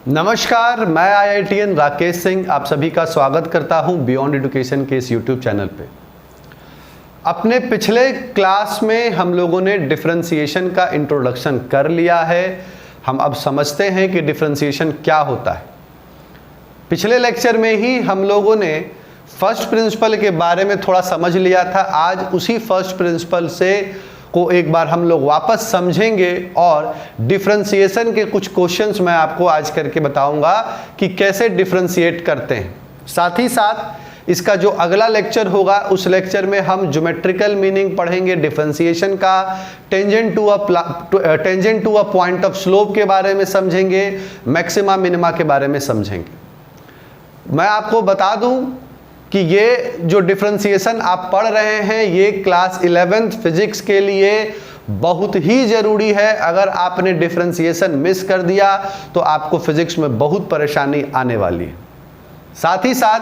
नमस्कार, मैं IITian राकेश सिंह आप सभी का स्वागत करता हूं बियॉन्ड एजुकेशन के इस यूट्यूब चैनल पे। अपने पिछले क्लास में हम लोगों ने डिफरेंशिएशन का इंट्रोडक्शन कर लिया है। हम अब समझते हैं कि डिफरेंशिएशन क्या होता है। पिछले लेक्चर में ही हम लोगों ने फर्स्ट प्रिंसिपल के बारे में थोड़ा समझ लिया था। आज उसी फर्स्ट प्रिंसिपल से को एक बार हम लोग वापस समझेंगे और डिफरेंशिएशन के कुछ क्वेश्चंस मैं आपको आज करके बताऊंगा कि कैसे डिफरेंशिएट करते हैं। साथ ही साथ इसका जो अगला लेक्चर होगा उस लेक्चर में हम ज्योमेट्रिकल मीनिंग पढ़ेंगे डिफरेंशिएशन का, tangent to a point of slope के बारे में समझेंगे, मैक्सिमा मिनिमा के बारे में समझेंगे। मैं आपको बता दूं कि ये जो डिफरेंशिएशन आप पढ़ रहे हैं ये क्लास 11th फिजिक्स के लिए बहुत ही ज़रूरी है। अगर आपने डिफरेंशिएशन मिस कर दिया तो आपको फिजिक्स में बहुत परेशानी आने वाली है। साथ ही साथ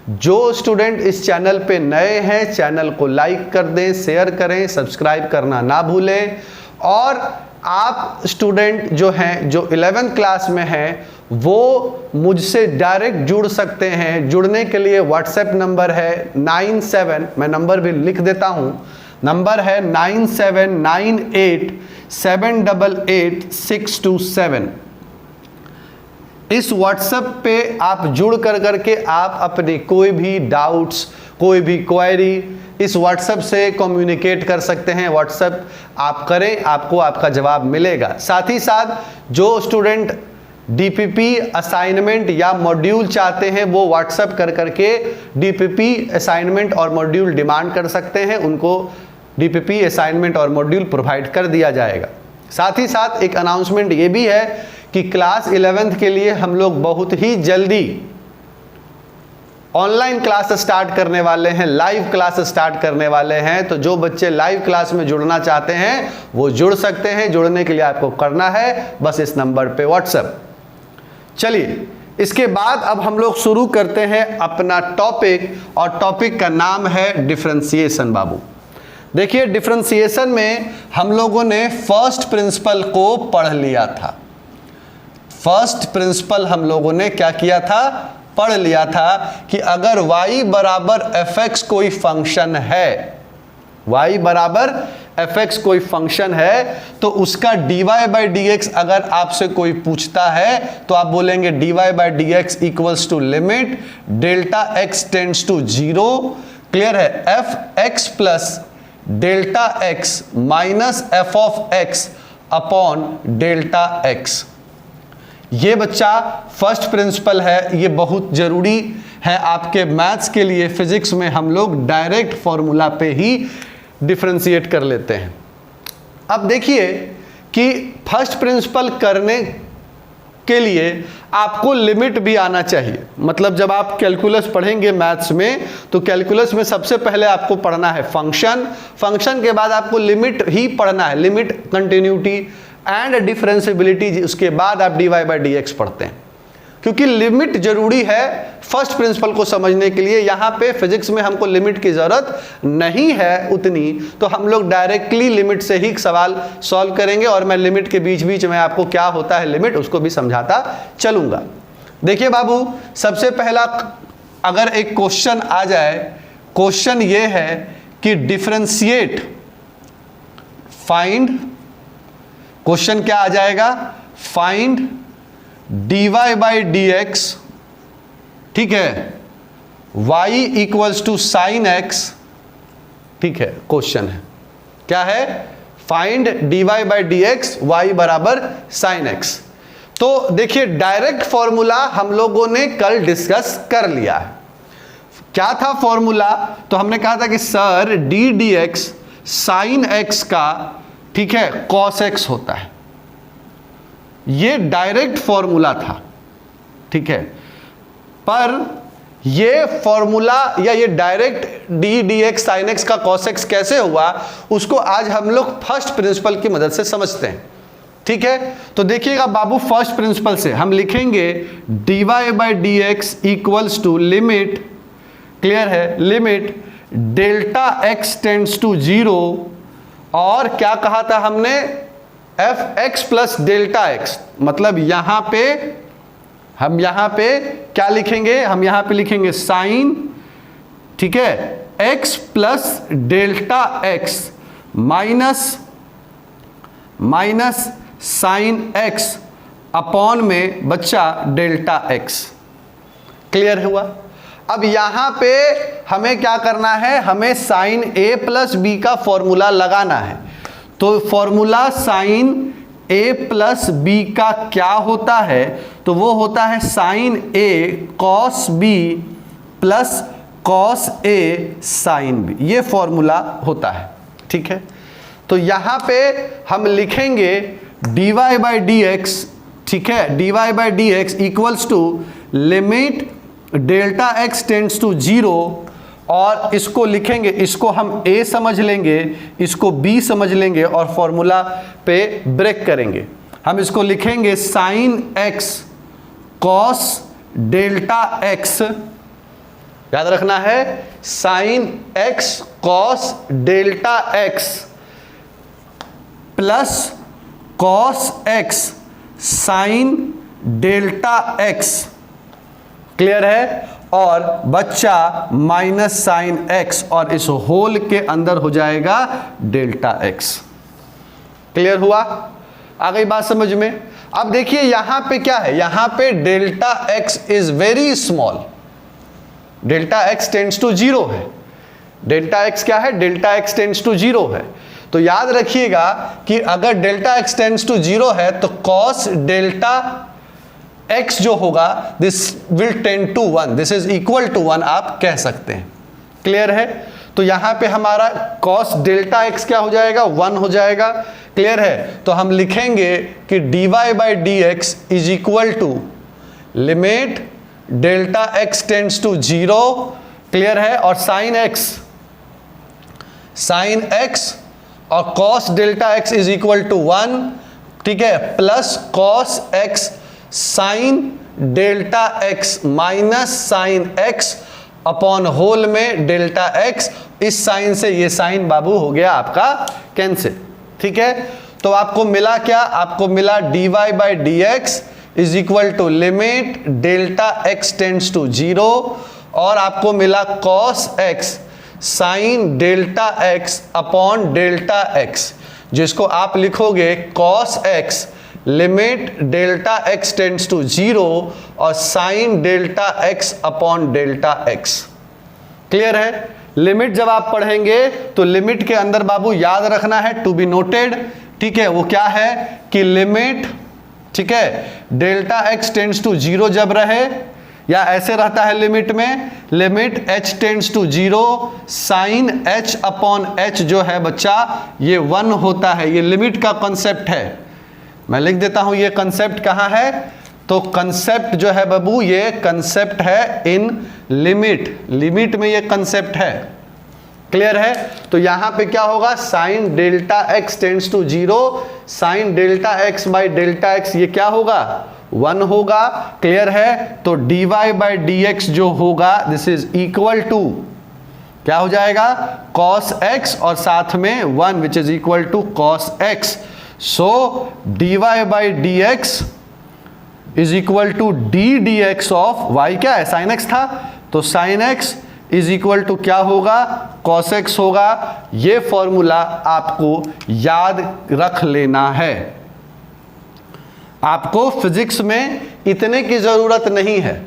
जो स्टूडेंट इस चैनल पे नए हैं चैनल को लाइक कर दें, शेयर करें, सब्सक्राइब करना ना भूलें। और आप स्टूडेंट जो हैं जो 11th क्लास में हैं वो मुझसे डायरेक्ट जुड़ सकते हैं। जुड़ने के लिए व्हाट्सएप नंबर है 97, मैं नंबर भी लिख देता हूं, नंबर है 9798788627। इस व्हाट्सएप पे आप जुड़ करके आप अपनी कोई भी डाउट्स, कोई भी क्वेरी इस व्हाट्सएप से कम्युनिकेट कर सकते हैं। व्हाट्सएप आप करें, आपको आपका जवाब मिलेगा। साथ ही साथ जो स्टूडेंट डीपीपी असाइनमेंट या मॉड्यूल चाहते हैं वो व्हाट्सएप करके डीपीपी असाइनमेंट और मॉड्यूल डिमांड कर सकते हैं, उनको डीपीपी असाइनमेंट और मॉड्यूल प्रोवाइड कर दिया जाएगा। साथ ही साथ एक अनाउंसमेंट ये भी है कि क्लास 11th के लिए हम लोग बहुत ही जल्दी ऑनलाइन क्लास स्टार्ट करने वाले हैं, लाइव क्लास स्टार्ट करने वाले हैं। तो जो बच्चे लाइव क्लास में जुड़ना चाहते हैं वो जुड़ सकते हैं। जुड़ने के लिए आपको करना है बस इस नंबर पे व्हाट्सएप। चलिए इसके बाद अब हम लोग शुरू करते हैं अपना टॉपिक, और टॉपिक का नाम है डिफरेंशिएशन। बाबू देखिए, डिफरेंशिएशन में हम लोगों ने फर्स्ट प्रिंसिपल को पढ़ लिया था। फर्स्ट प्रिंसिपल हम लोगों ने क्या किया था, पढ़ लिया था कि अगर y बराबर fx कोई फंक्शन है, y बराबर fx कोई फंक्शन है तो उसका dy बाई dx अगर आपसे कोई पूछता है तो आप बोलेंगे dy by dx equals to limit delta x tends to 0। Clear है? fx plus delta x minus f of x upon delta x। ये बच्चा फर्स्ट प्रिंसिपल है, ये बहुत जरूरी है आपके मैथ्स के लिए। फिजिक्स में हम लोग डायरेक्ट फॉर्मूला पे ही डिफरेंशिएट कर लेते हैं। अब देखिए कि फर्स्ट प्रिंसिपल करने के लिए आपको लिमिट भी आना चाहिए। मतलब जब आप कैलकुलस पढ़ेंगे मैथ्स में तो कैलकुलस में सबसे पहले आपको पढ़ना है फंक्शन, फंक्शन के बाद आपको लिमिट ही पढ़ना है, लिमिट, कंटिन्यूटी एंड डिफरेंशिएबिलिटी। उसके बाद आप dy बाई dx पढ़ते हैं, क्योंकि लिमिट जरूरी है फर्स्ट प्रिंसिपल को समझने के लिए। यहाँ पे फिजिक्स में हमको लिमिट की जरूरत नहीं है उतनी, तो हम लोग डायरेक्टली लिमिट से ही सवाल सॉल्व करेंगे। और मैं लिमिट के बीच बीच में आपको क्या होता है लिमिट उसको भी समझाता चलूंगा। देखिए बाबू, सबसे पहला अगर एक क्वेश्चन आ जाए, क्वेश्चन ये है कि डिफरेंशिएट, फाइंड, क्वेश्चन क्या आ जाएगा, फाइंड dy बाई dx, ठीक है, y equals to sine x, ठीक है, क्वेश्चन है क्या है, find dy by dx y बराबर साइन x। तो देखिए डायरेक्ट फॉर्मूला हम लोगों ने कल डिस्कस कर लिया है। क्या था फॉर्मूला? तो हमने कहा था कि sir d dx sine x का, ठीक है, कॉस x होता है। ये डायरेक्ट फॉर्मूला था, ठीक है। पर ये फॉर्मूला या ये direct d dx sine x का cos x कैसे हुआ उसको आज हम लोग फर्स्ट प्रिंसिपल की मदद से समझते हैं, ठीक है। तो देखिएगा बाबू, फर्स्ट प्रिंसिपल से हम लिखेंगे dy by dx equals to limit, clear है, limit delta x tends to 0 और क्या कहा था हमने, F X plus delta X, मतलब यहां पे हम यहां पे क्या लिखेंगे, हम यहां पे लिखेंगे साइन, ठीक है, x plus delta x minus sine x upon में बच्चा डेल्टा x। क्लियर हुआ? अब यहां पे हमें क्या करना है, हमें साइन a प्लस बी का फॉर्मूला लगाना है। तो formula sine a plus b का क्या होता है, तो वो होता है sine a cos b plus cos a sine b, ये फॉर्मूला होता है। ठीक है, तो यहां पे हम लिखेंगे dy बाई डी एक्स, ठीक है, dy by D x equals to limit delta x tends to 0, और इसको लिखेंगे, इसको हम a समझ लेंगे, इसको b समझ लेंगे और फॉर्मूला पे ब्रेक करेंगे। हम इसको लिखेंगे sine x cos delta x, याद रखना है sine x cos delta x plus cos x sine delta x। Clear है? और बच्चा माइनस साइन x, और इस होल के अंदर हो जाएगा डेल्टा x। क्लियर हुआ? आ गई बात समझ में? अब देखिए यहां पे क्या है, यहां पे delta x is very small, delta x tends to 0 है। डेल्टा x क्या है? डेल्टा x टेंड्स टू 0 है। तो याद रखिएगा कि अगर डेल्टा x टेंड्स टू 0 है तो कॉस डेल्टा x जो होगा this will tend to 1, this is equal to 1 आप कह सकते हैं। क्लियर है? तो यहां पे हमारा कॉस डेल्टा x क्या हो जाएगा? 1 हो जाएगा। क्लियर है? तो हम लिखेंगे कि dy by D x is equal to limit delta x tends to 0। Clear है? और साइन x और cos delta x is equal to 1, ठीक है, plus cos x sine delta x minus sine x upon whole में delta x। इस sine से ये sign बाबू हो गया आपका कैंसिल। ठीक है, तो आपको मिला क्या? आपको मिला dy by D x is equal to limit delta x tends to 0, और आपको मिला cos x sine delta x upon delta x, जिसको आप लिखोगे cos x limit delta x tends to 0 और sine delta x upon delta x। Clear है? Limit जब आप पढ़ेंगे तो लिमिट के अंदर बाबू याद रखना है, टू बी नोटेड, ठीक है, वो क्या है कि लिमिट, ठीक है, डेल्टा x टेंड्स टू 0 जब रहे, या ऐसे रहता है लिमिट में, limit h tends to 0 sine h upon h जो है बच्चा ये 1 होता है। ये लिमिट का कॉन्सेप्ट है, मैं लिख देता हूं ये कंसेप्ट कहां है। तो कंसेप्ट जो है बाबू ये कंसेप्ट है इन लिमिट, लिमिट में ये कंसेप्ट है। क्लियर है? तो यहां पे क्या होगा, sine delta x tends to 0 sine delta x by delta x, ये क्या होगा? 1 होगा। क्लियर है? तो dy बाई डी एक्स जो होगा दिस इज इक्वल टू क्या हो जाएगा? cos x और साथ में 1 which is equal to cos x। So dy by D x is equal to d dx of y, क्या है? साइन x था, तो sine x is equal to क्या होगा? cos x होगा। ये फॉर्मूला आपको याद रख लेना है। आपको फिजिक्स में इतने की जरूरत नहीं है,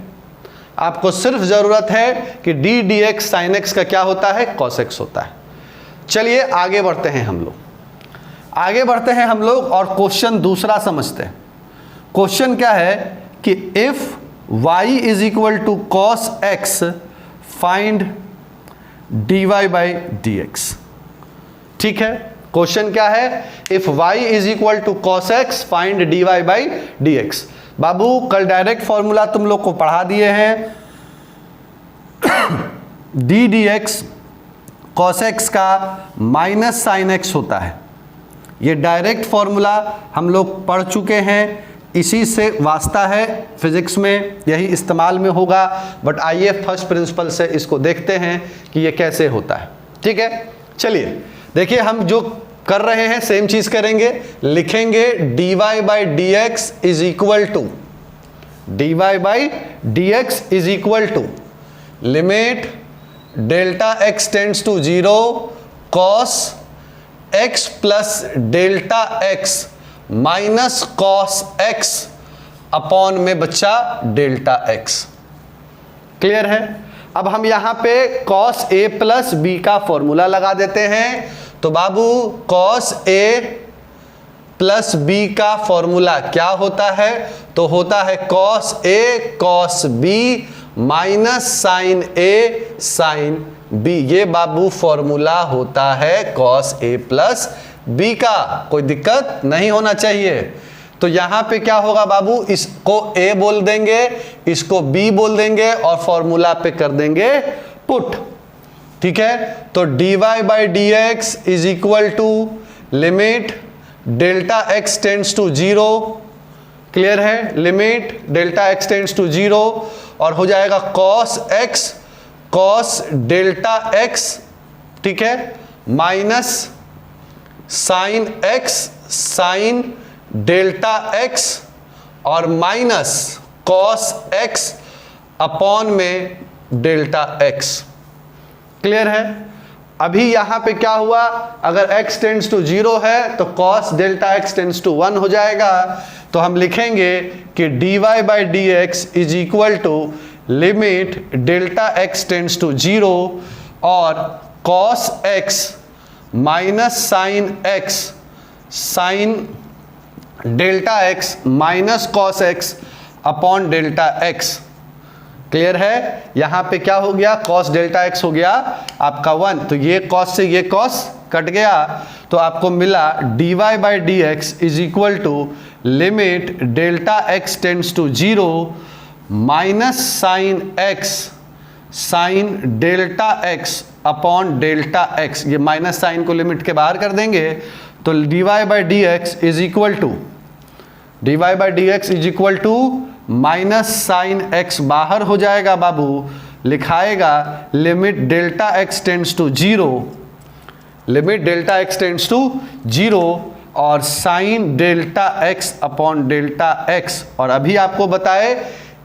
आपको सिर्फ जरूरत है कि d dx sin x का क्या होता है? cos x होता है। चलिए आगे बढ़ते हैं हम लोग, आगे बढ़ते हैं हम लोग और क्वेश्चन दूसरा समझते हैं। क्वेश्चन क्या है कि if y is equal to cos x find dy by D x. ठीक है, क्वेश्चन क्या है? If y is equal to cos x find dy by D x. बाबू कल डायरेक्ट फॉर्मूला तुम लोग को पढ़ा दिए हैं, d dx कॉस x का माइनस साइन x होता है। ये डायरेक्ट फॉर्मूला हम लोग पढ़ चुके हैं, इसी से वास्ता है फिजिक्स में, यही इस्तेमाल में होगा। बट आइए फर्स्ट प्रिंसिपल से इसको देखते हैं कि ये कैसे होता है। ठीक है, चलिए देखिए हम जो कर रहे हैं सेम चीज करेंगे, लिखेंगे dy by D x is equal to dy by D x is equal to limit delta x tends to 0 cos x plus delta x minus cos x upon में बच्चा डेल्टा x। क्लियर है? अब हम यहां पे cos a plus b का formula लगा देते हैं। तो बाबू cos a प्लस b का फॉर्मूला क्या होता है? तो होता है cos a cos b minus sine a sine b। ये बाबू फॉर्मूला होता है cos a प्लस b का। कोई दिक्कत नहीं होना चाहिए। तो यहां पे क्या होगा बाबू, इसको a बोल देंगे, इसको b बोल देंगे और फॉर्मूला पे कर देंगे पुट। ठीक है? तो dy by D x is equal to limit delta x tends to 0। Clear है? Limit delta x tends to 0 और हो जाएगा cos x cos delta x, ठीक है, minus sine x sine delta x और माइनस cos x अपॉन में delta x। Clear है? अभी यहां पे क्या हुआ, अगर x टेंड्स टू 0 है तो cos delta x tends to 1 हो जाएगा। तो हम लिखेंगे कि dy by D x is equal to limit delta x tends to 0 और cos x minus sine x sine delta x minus cos x upon delta x। Clear है? यहां पे क्या हो गया, cos डेल्टा x हो गया आपका 1, तो ये cos से ये cos कट गया, तो आपको मिला dy by D x is equal to limit delta x tends to 0 minus sine x sine delta x upon delta x। ये माइनस साइन को लिमिट के बाहर कर देंगे तो dy by D x is equal to dy by D x is equal to minus sine x बाहर हो जाएगा बाबू, लिखाएगा limit delta x tends to 0, limit delta x tends to 0 और sine delta x upon delta x। और अभी आपको बताए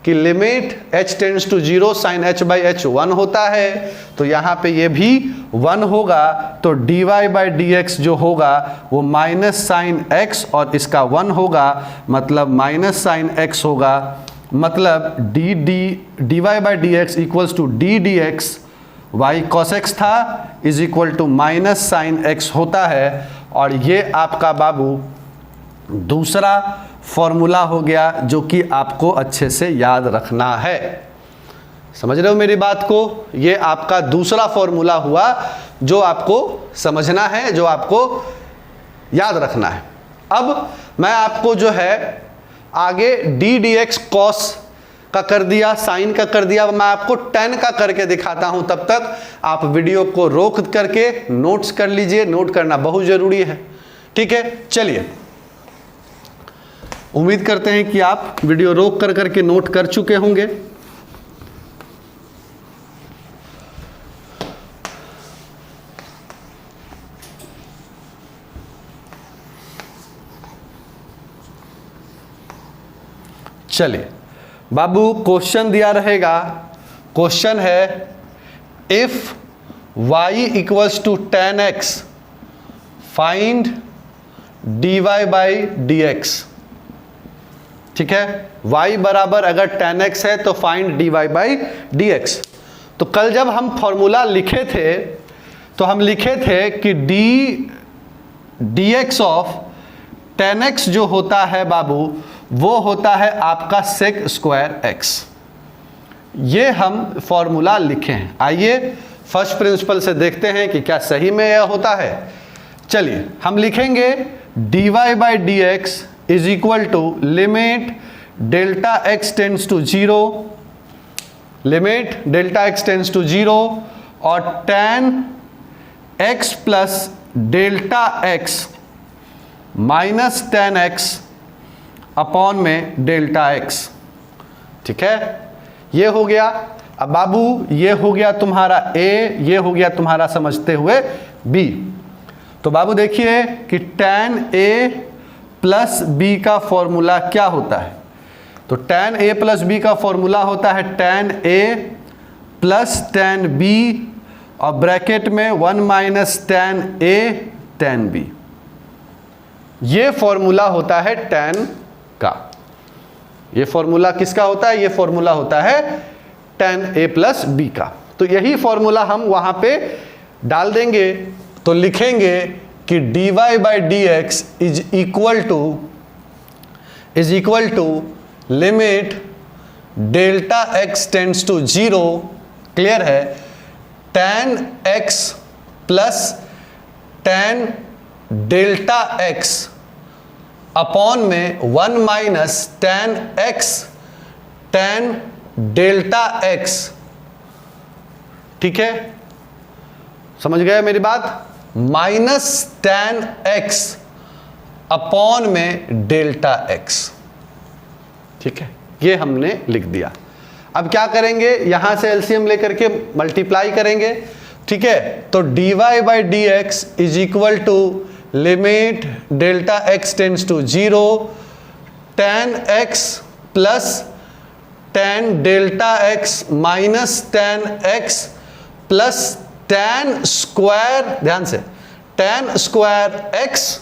कि limit h tends to 0 sine h by h 1 होता है, तो यहाँ पे ये भी 1 होगा। तो dy बाई डी एक्स जो होगा वो माइनस साइन x और इसका 1 होगा, मतलब माइनस साइन x होगा, मतलब dy by D x equals to D D X Y cos X था is equal to minus sine x होता है। और ये आपका बाबू दूसरा फॉर्मूला हो गया जो कि आपको अच्छे से याद रखना है। समझ रहे हो मेरी बात को? ये आपका दूसरा फॉर्मूला हुआ जो आपको समझना है, जो आपको याद रखना है। अब मैं आपको जो है आगे डी डी एक्स कॉस का कर दिया, साइन का कर दिया, मैं आपको tan का करके दिखाता हूं। तब तक आप वीडियो को रोक करके नोट्स कर लीजिए, नोट करना बहुत जरूरी है। ठीक है, चलिए, उम्मीद करते हैं कि आप वीडियो रोक कर करके नोट कर चुके होंगे। चलिए बाबू, क्वेश्चन दिया रहेगा। क्वेश्चन है if y equals to tan x find dy by D x. ठीक है, y बराबर अगर tan x है तो find dy by D x. तो कल जब हम फॉर्मूला लिखे थे तो हम लिखे थे कि D x of tan x जो होता है बाबू वो होता है आपका सेक स्क्वायर x। ये हम फॉर्मूला लिखे हैं। आइए फर्स्ट प्रिंसिपल से देखते हैं कि क्या सही में यह होता है। चलिए हम लिखेंगे dy by D x is equal to limit delta x tends to 0, limit delta x tends to 0 और tan x plus delta x minus tan x upon में डेल्टा x। ठीक है, ये हो गया। अब बाबू ये हो गया तुम्हारा a, ये हो गया तुम्हारा समझते हुए b। तो बाबू देखिए कि tan a प्लस b का फॉर्मूला क्या होता है। तो tan a प्लस बी का फॉर्मूला होता है tan a plus tan b और ब्रैकेट में 1 minus tan a tan b। ये फॉर्मूला होता है tan का। ये फॉर्मूला किसका होता है? ये फॉर्मूला होता है tan a प्लस बी का। तो यही फॉर्मूला हम वहां पे डाल देंगे, तो लिखेंगे कि dy by D x is equal to limit delta x tends to 0, clear है, tan x plus tan delta x upon में 1 minus tan x tan delta x। ठीक है, समझ गए मेरी बात? माइनस tan x अपॉन में डेल्टा x। ठीक है, ये हमने लिख दिया। अब क्या करेंगे, यहां से एलसीएम लेकर के मल्टीप्लाई करेंगे। ठीक है, तो dy by D x is equal to limit delta x tends to 0 tan x plus tan delta x minus tan x plus tan square, ध्यान से, tan स्क्वायर x।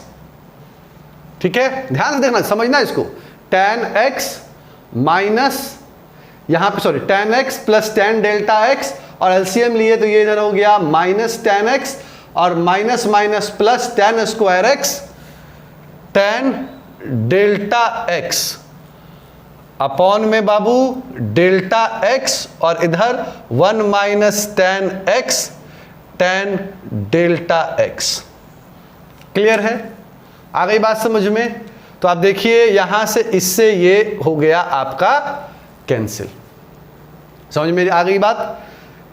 ठीक है, ध्यान से देखना, समझना इसको, tan x माइनस यहां पे sorry tan x plus tan delta x और एलसीएम लिए तो ये इधर हो गया माइनस tan x और minus minus plus tan square x tan delta x upon में बाबू डेल्टा x और इधर 1 minus tan x tan delta x। Clear है? आ गई बात समझ में? तो आप देखिए यहां से इससे ये हो गया आपका कैंसिल। समझ में आ गई बात?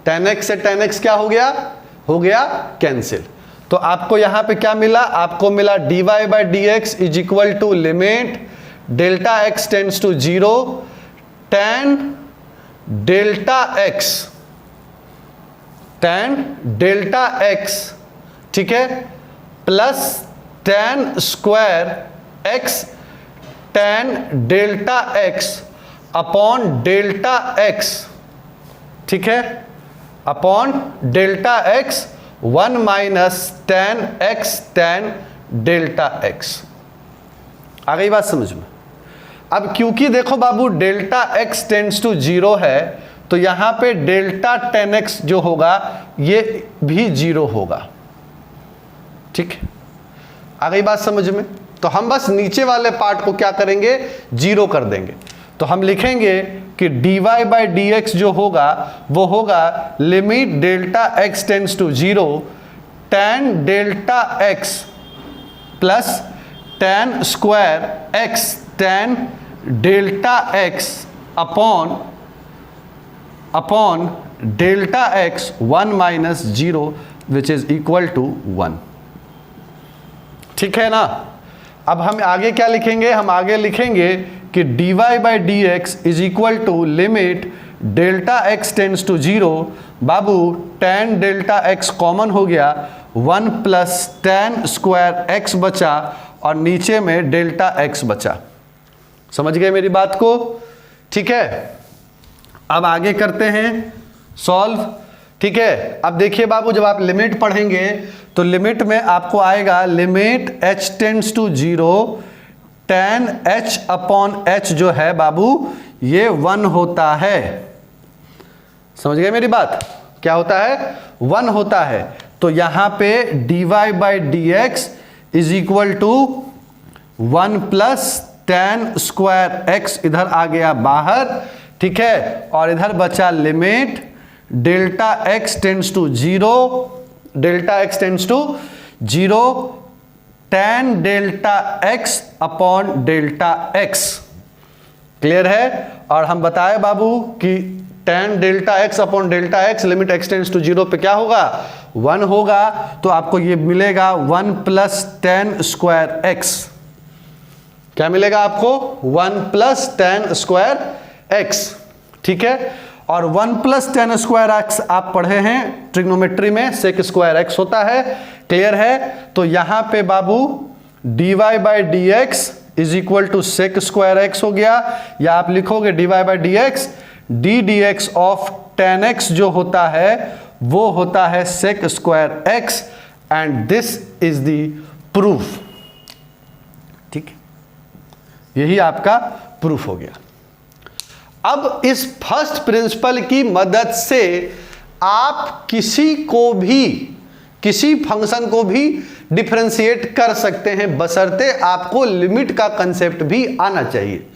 tan x से tan x क्या हो गया? हो गया कैंसिल। तो आपको यहां पे क्या मिला? आपको मिला dy by D x is equal to limit delta x tends to 0 tan delta x tan delta x, ठीक है, plus tan square x tan delta x upon delta x। ठीक है, upon delta x 1 minus tan x tan delta x। आ गई बात समझ में? अब क्योंकि देखो बाबू डेल्टा x टेंड्स टू 0 है तो यहां पे डेल्टा tan x जो होगा ये भी 0 होगा। ठीक है, आ गई बात समझ में? तो हम बस नीचे वाले पार्ट को क्या करेंगे? 0 कर देंगे। तो हम लिखेंगे कि dy बाई डी एक्स जो होगा वो होगा limit delta x tends to 0 tan delta x plus tan square x tan delta x upon delta x 1 minus 0 which is equal to 1। ठीक है ना? अब हम आगे क्या लिखेंगे? हम आगे लिखेंगे कि dy by D x is equal to limit delta x tends to 0। बाबू tan डेल्टा x कॉमन हो गया, 1 प्लस tan स्क्वायर x बचा और नीचे में डेल्टा x बचा। समझ गए मेरी बात को? ठीक है, अब आगे करते हैं सॉल्व। ठीक है, अब देखिए बाबू जब आप लिमिट पढ़ेंगे तो लिमिट में आपको आएगा limit h tends to 0 tan h upon h जो है बाबू ये 1 होता है। समझ गए मेरी बात? क्या होता है? 1 होता है। तो यहां पे dy by D x is equal to 1 plus tan square x इधर आ गया बाहर। ठीक है, और इधर बचा limit delta x tends to 0 delta x tends to 0 tan delta x upon delta x। Clear है? और हम बताए बाबू कि tan delta x upon delta x limit x tends to 0 पे क्या होगा? 1 होगा। तो आपको ये मिलेगा 1 प्लस tan स्क्वायर x। क्या मिलेगा आपको? 1 प्लस tan स्क्वायर x। ठीक है, और 1 प्लस tan स्क्वायर x आप पढ़े हैं ट्रिग्नोमेट्री में, सेक स्क्वायर x होता है। क्लियर है? तो यहां पे बाबू dy by D x is equal to sec square x हो गया, या आप लिखोगे dy by D x, d D x of tan x जो होता है वो होता है sec square x, and this is the proof. ठीक, यही आपका प्रूफ हो गया। अब इस फर्स्ट प्रिंसिपल की मदद से आप किसी फंक्शन को भी डिफरेंशिएट कर सकते हैं, बशर्ते आपको लिमिट का कंसेप्ट भी आना चाहिए।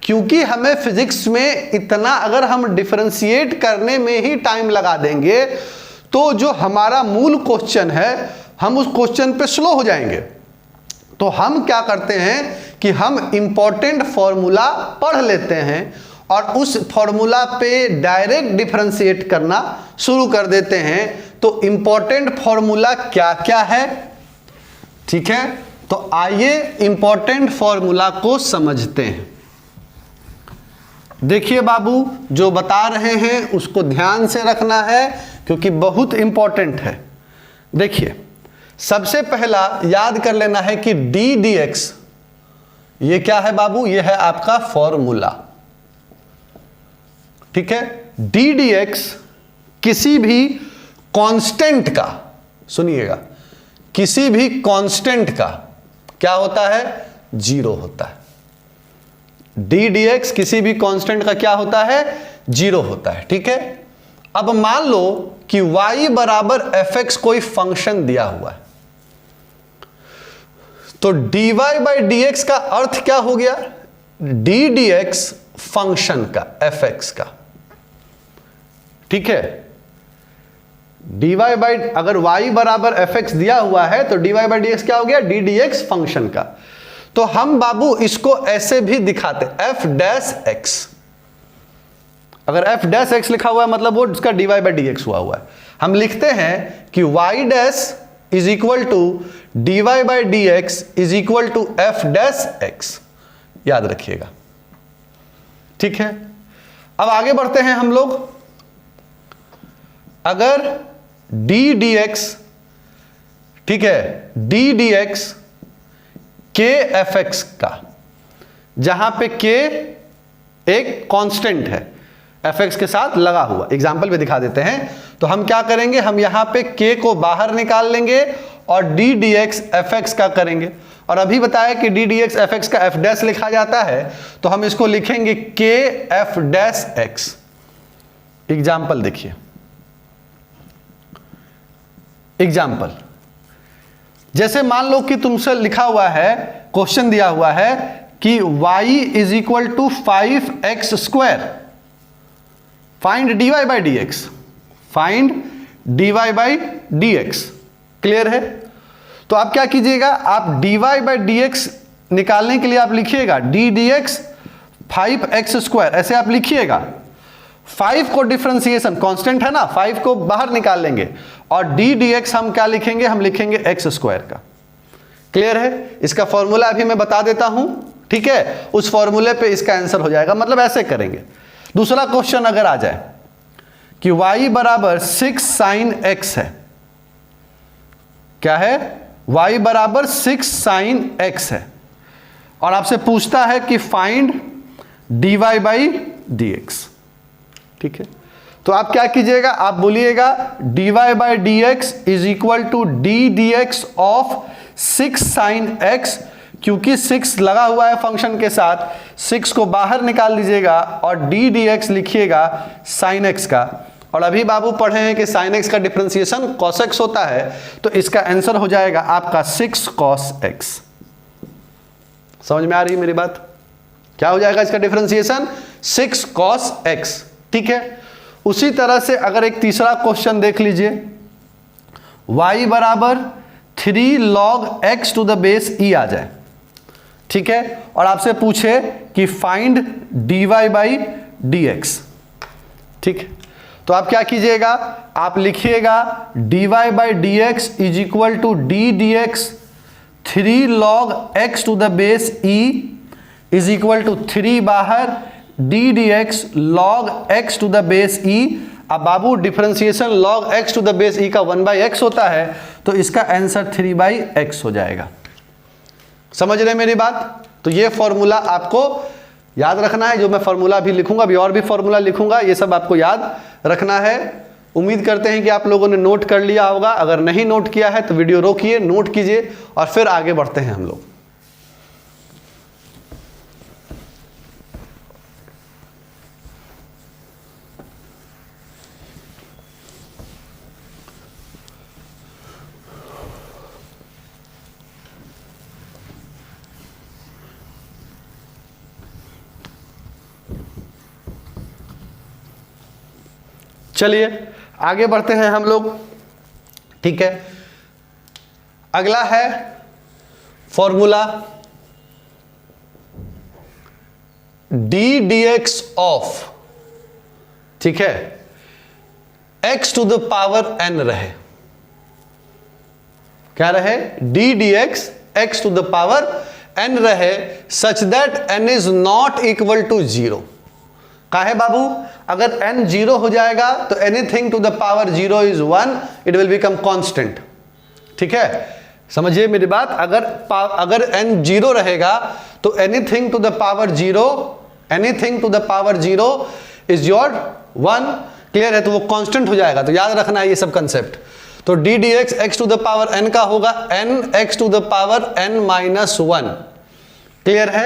क्योंकि हमें फिजिक्स में इतना अगर हम डिफरेंशिएट करने में ही टाइम लगा देंगे तो जो हमारा मूल क्वेश्चन है हम उस क्वेश्चन पे स्लो हो जाएंगे। तो हम क्या करते हैं कि हम इंपॉर्टेंट फॉर्मूला पढ़ लेते हैं और उस फॉर्मूला पे डायरेक्ट डिफरेंशिएट करना शुरू कर देते हैं। तो इंपॉर्टेंट फॉर्मूला क्या क्या है, ठीक है, तो आइए इंपॉर्टेंट फॉर्मूला को समझते हैं। देखिए बाबू, जो बता रहे हैं उसको ध्यान से रखना है क्योंकि बहुत इंपॉर्टेंट है। देखिए, सबसे पहला याद कर लेना है कि डी डी एक्स ये क्या है बाबू, ये है आपका फॉर्मूला। ठीक है, डी डी एक्स किसी भी कांस्टेंट का, सुनिएगा, किसी भी कांस्टेंट का क्या होता है, जीरो होता है। डी डी एक्स किसी भी कांस्टेंट का क्या होता है, जीरो होता है। ठीक है, अब मान लो कि y बराबर एफ एक्स कोई फंक्शन दिया हुआ है, तो dy बाई डी एक्स का अर्थ क्या हो गया, डी डी एक्स फंक्शन का, एफ एक्स का। ठीक है, dy बाई, अगर y बराबर एफ एक्स दिया हुआ है तो dy बाई डी एक्स क्या हो गया, डी डी एक्स फंक्शन का। तो हम बाबू इसको ऐसे भी दिखाते, एफ डैश एक्स। अगर एफ डैश एक्स लिखा हुआ है मतलब वो इसका dy बाई डी एक्स हुआ है। हम लिखते हैं कि y dash is equal to dy by D x is equal to f dash x, याद रखिएगा। ठीक है, अब आगे बढ़ते हैं हम लोग। अगर डी डी एक्स, ठीक है, डी डी एक्स के एफ एक्स का, जहां पे के एक कांस्टेंट है एफ एक्स के साथ लगा हुआ, एग्जाम्पल भी दिखा देते हैं। तो हम क्या करेंगे, हम यहां पे के को बाहर निकाल लेंगे और D D x F x का करेंगे। और अभी बताया कि d D x F x का एफ डैश लिखा जाता है, तो हम इसको लिखेंगे के एफ डैश एक्स। एग्जाम्पल देखिए, एग्जाम्पल जैसे मान लो कि तुमसे लिखा हुआ है, क्वेश्चन दिया हुआ है कि y is equal to 5x square, find dy by D x, find dy by D x. Clear है? तो आप क्या कीजिएगा, आप dy बाई डी एक्स निकालने के लिए आप लिखिएगा D D x 5x square, ऐसे आप लिखिएगा। 5 को डिफरेंशिएशन, कांस्टेंट है ना, 5 को बाहर निकाल लेंगे और डी डी एक्स हम क्या लिखेंगे, हम लिखेंगे एक्स स्क्वायर का। क्लियर है? इसका फॉर्मूला अभी मैं बता देता हूं, ठीक है, उस फॉर्मूले पे इसका आंसर हो जाएगा। मतलब ऐसे करेंगे। दूसरा क्वेश्चन अगर आ जाए कि y बराबर 6 साइन x है, क्या है, y बराबर 6 साइन x है, और आपसे पूछता है कि find dy by D x. ठीक है, तो आप क्या कीजिएगा, आप बोलिएगा dy by D x is equal to D D x of 6 sine x, क्योंकि 6 लगा हुआ है फंक्शन के साथ, 6 को बाहर निकाल दीजिएगा और डी डी एक्स लिखिएगा साइन x का। और अभी बाबू पढ़े हैं कि साइन x का डिफरेंशिएशन cos x होता है, तो इसका आंसर हो जाएगा आपका 6 cos x। समझ में आ रही है मेरी बात? क्या हो जाएगा इसका डिफरेंशिएशन, 6 cos x। ठीक है, उसी तरह से अगर एक तीसरा क्वेश्चन देख लीजिए, y बराबर 3 log x to the base e आ जाए, ठीक है, और आपसे पूछे कि find dy by D x. ठीक, तो आप क्या कीजिएगा, आप लिखिएगा dy by D x is equal to D D x 3 log x to the base e is equal to 3 बाहर D D x log x to the base E. अब बाबू differentiation log x to the base E का 1 by x होता है, तो इसका answer 3 by x हो जाएगा। समझ रहे मेरी बात? तो ये फॉर्मूला आपको याद रखना है। जो मैं फॉर्मूला अभी लिखूंगा, अभी और भी फॉर्मूला लिखूंगा, ये सब आपको याद रखना है। उम्मीद करते हैं कि आप लोगों ने नोट कर लिया होगा। अगर नहीं नोट किया है तो वीडियो रोकिए, नोट कीजिए और फिर आगे बढ़ते हैं हम लोग। चलिए आगे बढ़ते हैं हम लोग। ठीक है, अगला है formula D D x of, ठीक है, X to the power N रहे। क्या रहे? D D x x to the power N रहे, such that N is not equal to zero. काहे बाबू? अगर n 0 हो जाएगा तो anything to the power 0 is 1, it will become constant. ठीक है, समझिए मेरी बात। अगर n 0 रहेगा तो anything to the power 0, anything to the power 0 is your 1। Clear है? तो वो कांस्टेंट हो जाएगा। तो याद रखना है ये सब कंसेप्ट। तो d D x x to the power n का होगा n x to the power n minus 1। Clear है?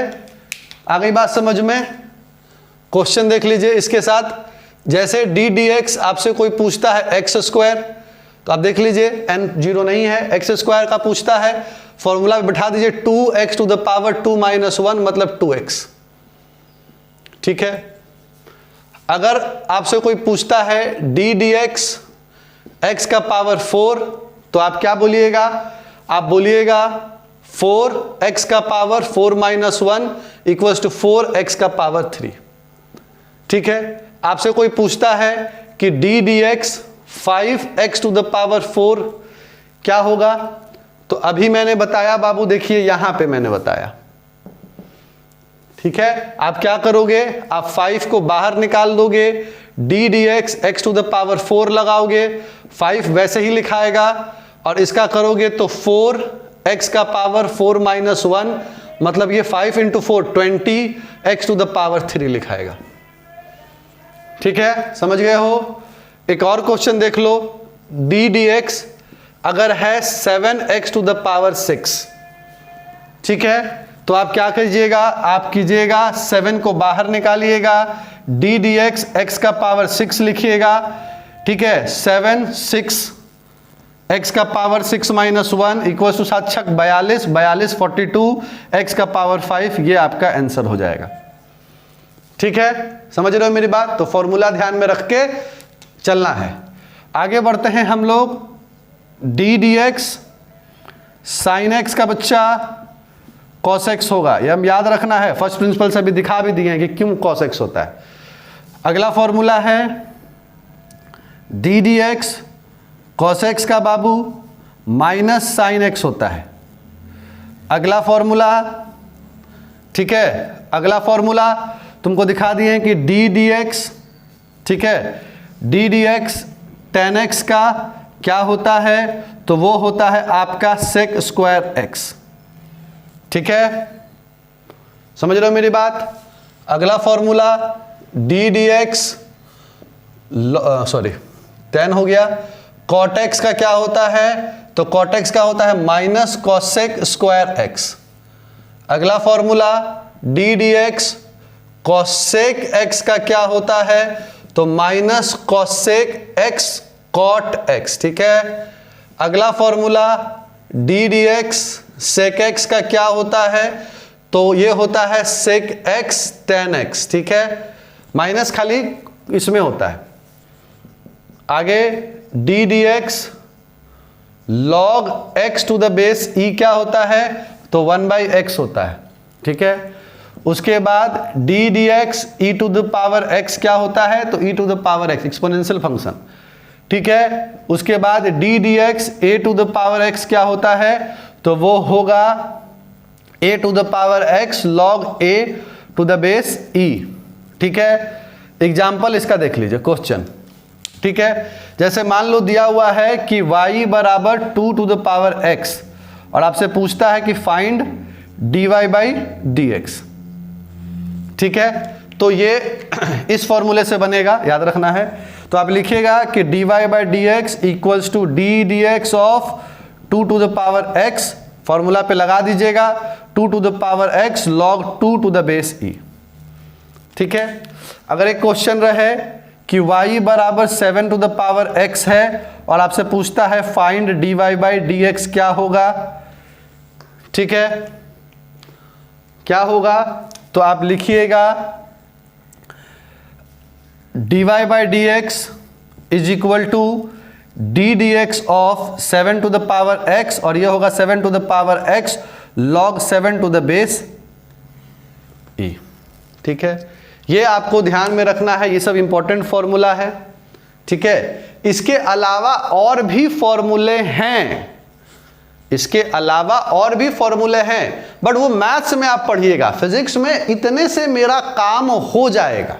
आ गई बात समझ में? क्वेश्चन देख लीजिए इसके साथ। जैसे डी डी एक्स आपसे कोई पूछता है एक्स स्क्वायर, तो आप देख लीजिए n 0 नहीं है, एक्स स्क्वायर का पूछता है, फॉर्मूला में बैठा दीजिए 2x to the power 2 minus 1 मतलब 2x। ठीक है, अगर आपसे कोई पूछता है डी डी एक्स एक्स का पावर 4, तो आप क्या बोलिएगा? आप बोलिएगा 4x का power 4 minus 1 equals to 4x का पावर 3। ठीक है, आपसे कोई पूछता है कि d D x 5x to the power 4 क्या होगा? तो अभी मैंने बताया बाबू, देखिए यहां पे मैंने बताया। ठीक है, आप क्या करोगे? आप 5 को बाहर निकाल दोगे, d D x x to the power 4 लगाओगे, 5 वैसे ही लिखाएगा और इसका करोगे तो 4x का पावर 4 माइनस 1 मतलब ये 5 into 4 20x to the power 3 लिखाएगा। ठीक है, समझ गए हो? एक और क्वेश्चन देख लो। डी डी एक्स अगर है 7x टू द पावर 6, ठीक है, तो आप क्या कीजिएगा? आप कीजिएगा 7 को बाहर निकालिएगा, डी डी एक्स एक्स का पावर 6 लिखिएगा। ठीक है, 7 6 x का पावर 6 माइनस 1 इक्वल टू 7 छक 42, 42 42 x का पावर 5, ये आपका आंसर हो जाएगा। ठीक है, समझ रहे हो मेरी बात? तो फॉर्मूला ध्यान में रख के चलना है। आगे बढ़ते हैं हम लोग। D D x sine x का बच्चा कॉस एक्स होगा, ये हम याद रखना है। फर्स्ट प्रिंसिपल से भी दिखा भी दिए हैं कि क्यों कॉस एक्स होता है। अगला फॉर्मूला है D D x cos x का बाबू माइनस साइन एक्स होता है। अगला फॉर्मूला, ठीक है, अगला फॉर्मूला तुमको दिखा दिए हैं कि डी डी एक्स, ठीक है, D D x ten x का क्या होता है? तो वो होता है आपका सेक स्क्वायर एक्स। ठीक है, समझ रहे हो मेरी बात? अगला formula D D x ten हो गया। कॉट एक्स का क्या होता है? तो कॉट एक्स का होता है माइनस कॉसेक स्क्वायर एक्स। अगला formula D D x cosec x का क्या होता है? तो minus cosec x cot x. ठीक है, अगला formula D D x sec x का क्या होता है? तो ये होता है सेक एक्स टेन एक्स। ठीक है, माइनस खाली इसमें होता है। आगे D D x log x to the base E क्या होता है? तो 1/x होता है। ठीक है, उसके बाद d D x e to the power x क्या होता है? तो e to the power x, exponential function. ठीक है, उसके बाद d D x a to the power x क्या होता है? तो वो होगा a to the power x log a to the base e. ठीक है, एग्जाम्पल इसका देख लीजिए क्वेश्चन। ठीक है, जैसे मान लो दिया हुआ है कि y बराबर 2 टू द पावर x और आपसे पूछता है कि find dy by D x. ठीक है, तो ये इस फॉर्मूले से बनेगा, याद रखना है। तो आप लिखिएगा कि dy by D x equals to D D x of 2 to the power x, formula पे लगा दीजिएगा 2 to the power x log 2 to the base e। ठीक है, अगर एक क्वेश्चन रहे कि y बराबर 7 टू द पावर x है और आपसे पूछता है find dy by D x, क्या होगा? ठीक है, क्या होगा? तो आप लिखिएगा dy by D x is equal to D D x of 7 to the power x, और ये होगा 7 to the power x log 7 to the base e। ठीक है, ये आपको ध्यान में रखना है, ये सब इंपॉर्टेंट फॉर्मूला है। ठीक है, इसके अलावा और भी फॉर्मूले हैं, इसके अलावा और भी फॉर्मूले हैं, बट वो मैथ्स में आप पढ़िएगा, फिजिक्स में इतने से मेरा काम हो जाएगा।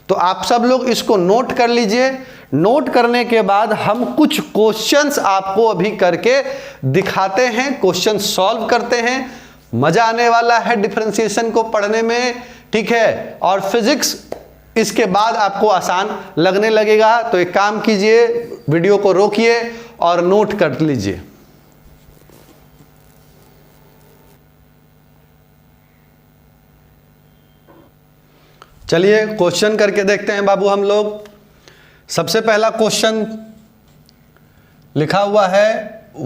तो आप सब लोग इसको नोट कर लीजिए। नोट करने के बाद हम कुछ क्वेश्चंस आपको अभी करके दिखाते हैं, क्वेश्चन सॉल्व करते हैं। मजा आने वाला है डिफरेंशिएशन को पढ़ने में। ठीक है, और फिजिक्स इसके बाद आपको आसान लगने लगेगा। तो एक काम कीजिए, वीडियो को रोकिए और नोट कर लीजिए। चलिए क्वेश्चन करके देखते हैं बाबू हम लोग। सबसे पहला क्वेश्चन लिखा हुआ है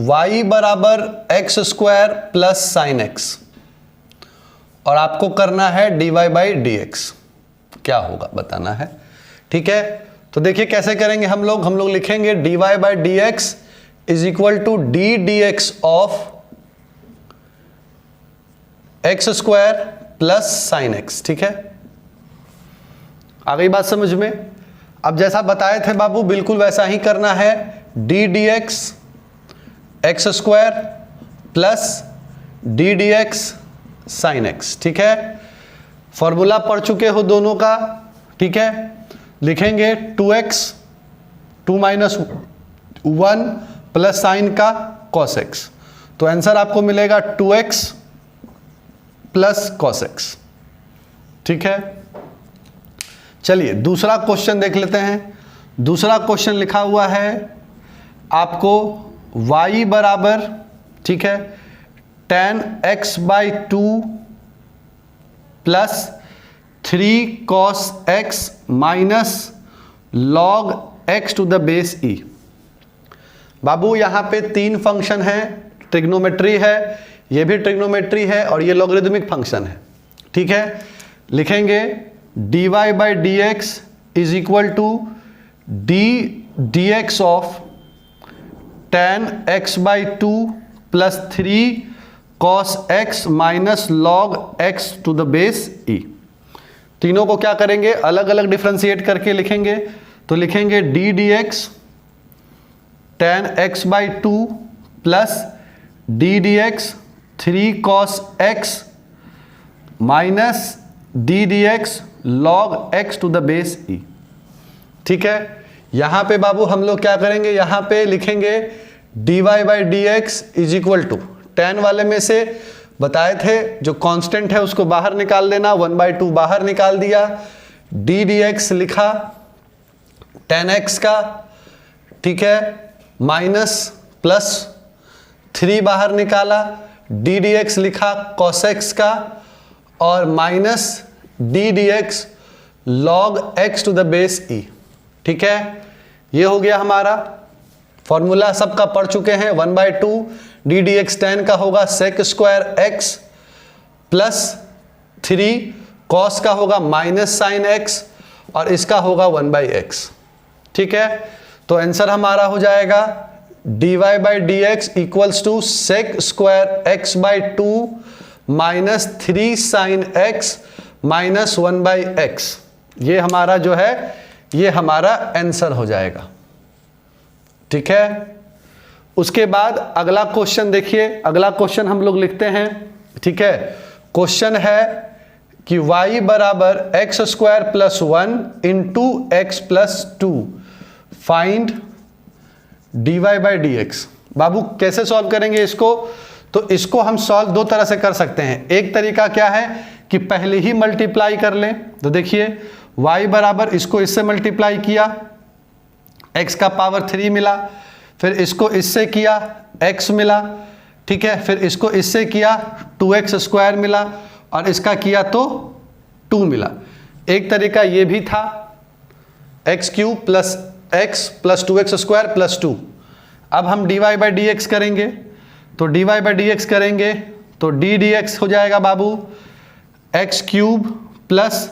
y बराबर x square plus sine x, और आपको करना है dy बाई डी एक्स, क्या होगा बताना है। ठीक है, तो देखिए कैसे करेंगे हम लोग लिखेंगे dy by D x is equal to D D x of x square plus sine x. ठीक है, आ गई बात समझ में? अब जैसा बताए थे बाबू बिल्कुल वैसा ही करना है, D D x x square plus d D x sign x. ठीक है, फॉर्मूला पढ़ चुके हो दोनों का। ठीक है, लिखेंगे 2x 2 माइनस 1 प्लस साइन का cos x, तो आंसर आपको मिलेगा 2x प्लस cos x। ठीक है, चलिए दूसरा क्वेश्चन देख लेते हैं। दूसरा क्वेश्चन लिखा हुआ है आपको y बराबर, ठीक है, tan x by 2 plus 3 cos x minus log x to the base e। बाबू यहाँ पे 3 फंक्शन है, ट्रिग्नोमेट्री है, ये भी ट्रिग्नोमेट्री है, और ये लॉगरिदमिक फंक्शन है। ठीक है, लिखेंगे dy by D x is equal to D D x of tan x by 2 plus 3 cos x minus log x to the base e। तीनों को क्या करेंगे, अलग अलग डिफ्रेंशिएट करके लिखेंगे। तो लिखेंगे d D x tan x by 2 plus d D x 3 cos x minus d D x log x to the base e। ठीक है, यहां पे बाबू हम लोग क्या करेंगे, यहां पे लिखेंगे dy by D x is equal to tan वाले में से बताए थे जो कांस्टेंट है उसको बाहर निकाल देना, 1/2 बाहर निकाल दिया, डी डी एक्स लिखा tan x का, ठीक है, माइनस प्लस 3 बाहर निकाला, डी डी एक्स लिखा cos x का, और minus d D x log x to the base e. ठीक है, ये हो गया हमारा फॉर्मूला, सबका पढ़ चुके हैं। 1/2 डी डी एक्स tan का होगा sec square x plus 3 cos का होगा माइनस साइन x, और इसका होगा 1/x। ठीक है, तो आंसर हमारा हो जाएगा dy by D x equals to sec square x by 2 minus 3 sine x minus 1/x। ये हमारा जो है ये हमारा आंसर हो जाएगा। ठीक है, उसके बाद अगला क्वेश्चन देखिए। अगला क्वेश्चन हम लोग लिखते हैं। ठीक है, क्वेश्चन है कि y बराबर x square plus 1 into x plus 2 find dy by D x. बाबू कैसे सॉल्व करेंगे इसको, तो इसको हम सॉल्व दो तरह से कर सकते हैं। एक तरीका क्या है कि पहले ही मल्टीप्लाई कर लें। तो देखिए y बराबर इसको इससे मल्टीप्लाई किया, x का पावर 3 मिला, फिर इसको इससे किया x मिला, ठीक है, फिर इसको इससे किया 2x स्क्वायर मिला, और इसका किया तो 2 मिला। एक तरीका ये भी था x cube plus x plus 2x square plus 2। अब हम dy बाई डी एक्स करेंगे, तो dy बाई डी एक्स करेंगे तो d dx हो जाएगा बाबू x cube plus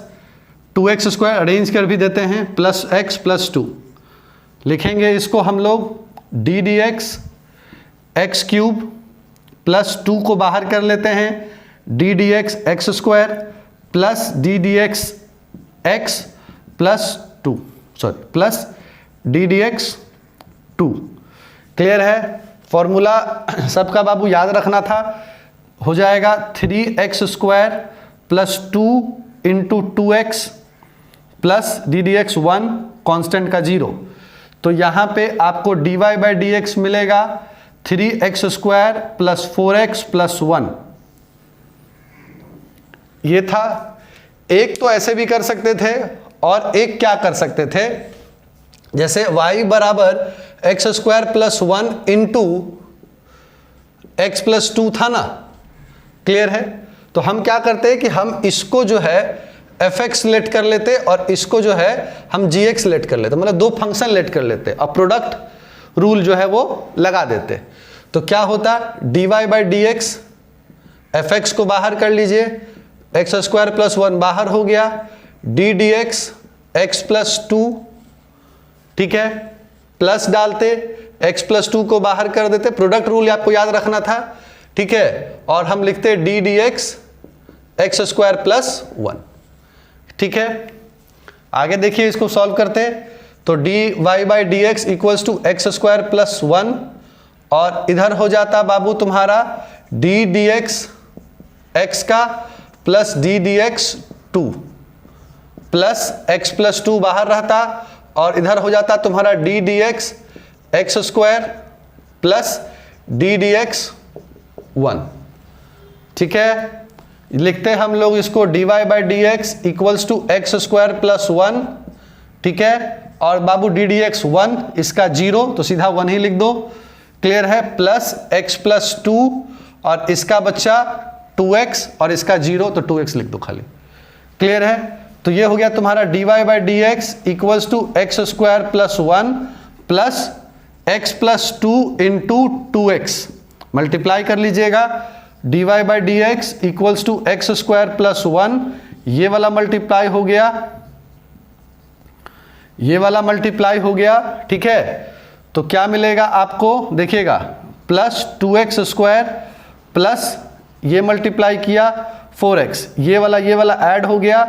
2x square, arrange कर भी देते हैं, प्लस x प्लस 2। लिखेंगे इसको हम लोग d dx x cube plus 2 को बाहर कर लेते हैं, d dx x square plus d dx x plus 2, sorry plus d dx 2। Clear है? फॉर्मूला सबका बाबू याद रखना था। हो जाएगा 3x square plus 2 into 2x plus d D x 1 constant का 0। तो यहाँ पे आपको dy बाई डी एक्स मिलेगा 3x square plus 4x plus 1। ये था। एक तो ऐसे भी कर सकते थे, और एक क्या कर सकते थे, जैसे y बराबर x square plus 1 into x plus 2 था ना। क्लियर है? तो हम क्या करते हैं कि हम इसको जो है fx लेट कर लेते और इसको जो है हम gx लेट कर लेते, मतलब दो फंक्शन लेट कर लेते और प्रोडक्ट रूल जो है वो लगा देते। तो क्या होता, dy by D x, fx को बाहर कर लीजिए, एक्स स्क्वायर प्लस 1 बाहर हो गया, d dx x प्लस 2, ठीक है, प्लस डालते, x प्लस 2 को बाहर कर देते, प्रोडक्ट रूल आपको याद रखना था, ठीक है, और हम लिखते d dx x square plus 1। ठीक है, आगे देखिए इसको सॉल्व करते, तो dy by D x equals to x square plus 1, और इधर हो जाता बाबू तुम्हारा d dx x का plus d dx 2 plus x plus 2 बाहर रहता, और इधर हो जाता तुम्हारा d dx x square plus d dx 1। ठीक है, लिखते हम लोग इसको dy by D x equals to x square plus 1, ठीक है, और बाबू d dx 1, इसका 0 तो सीधा 1 ही लिख दो। क्लियर है? प्लस x प्लस 2, और इसका बच्चा 2x, और इसका 0 तो 2x लिख दो खाली। क्लियर है? तो ये हो गया तुम्हारा dy by D x equals to x square plus 1 plus x plus 2 into 2x। Multiply कर लीजिएगा, dy by D x equals to x square plus 1, ये वाला मल्टीप्लाई हो गया, ये वाला मल्टीप्लाई हो गया। ठीक है, तो क्या मिलेगा आपको, देखिएगा, प्लस 2x स्क्वायर प्लस ये मल्टीप्लाई किया 4x, ये वाला ऐड हो गया,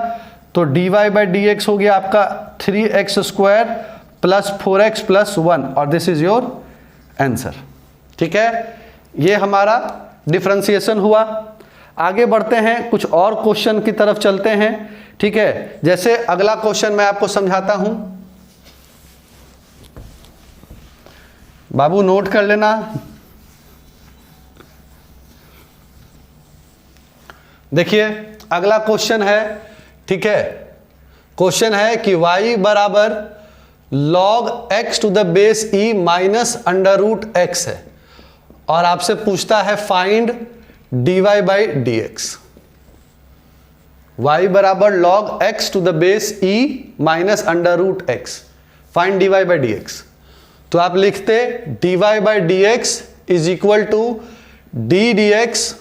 तो dy बाई डी एक्स हो गया आपका 3x square plus 4x plus 1, और दिस इज योर आंसर। ठीक है, ये हमारा डिफरेंशिएशन हुआ। आगे बढ़ते हैं, कुछ और क्वेश्चन की तरफ चलते हैं। ठीक है, जैसे अगला क्वेश्चन मैं आपको समझाता हूं, बाबू नोट कर लेना। देखिए अगला क्वेश्चन है, ठीक है, क्वेश्चन है कि y बराबर log x to the base e minus under root x है, और आपसे पूछता है find dy by D x. y बराबर log x to the base e minus under root x, find dy by D x. तो आप लिखते dy by D x is equal to d dx